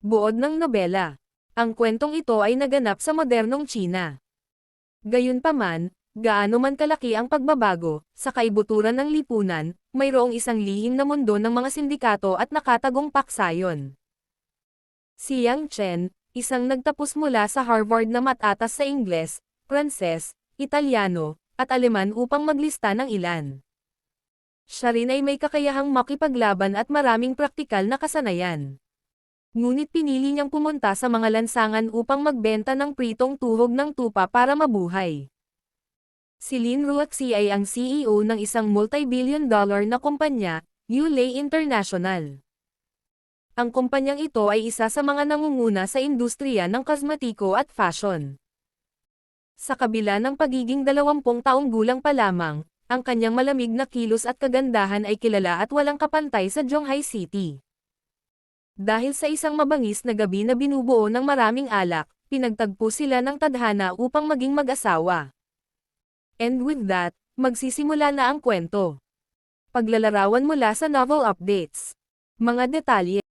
Buod ng nobela. Ang kwentong ito ay naganap sa modernong China. Gayunpaman, gaano man kalaki ang pagbabago, sa kaibuturan ng lipunan, mayroong isang lihim na mundo ng mga sindikato at nakatagong paksayon. Si Yang Chen, isang nagtapos mula sa Harvard na matatas sa Ingles, Pranses, Italyano, at Aleman upang maglista ng ilan. Siya rin ay may kakayahang makipaglaban at maraming praktikal na kasanayan. Ngunit pinili niyang pumunta sa mga lansangan upang magbenta ng pritong tuhog ng tupa para mabuhay. Si Lin Ruoxi ay ang CEO ng isang multi-billion-dollar na kumpanya, Yulei International. Ang kumpanyang ito ay isa sa mga nangunguna sa industriya ng kosmetiko at fashion. Sa kabila ng pagiging 20 taong gulang pa lamang, ang kanyang malamig na kilos at kagandahan ay kilala at walang kapantay sa Zhonghai City. Dahil sa isang mabangis na gabi na binubuo ng maraming alak, pinagtagpo sila ng tadhana upang maging mag-asawa. And with that, magsisimula na ang kwento. Paglalarawan mula sa novel updates. Mga detalye.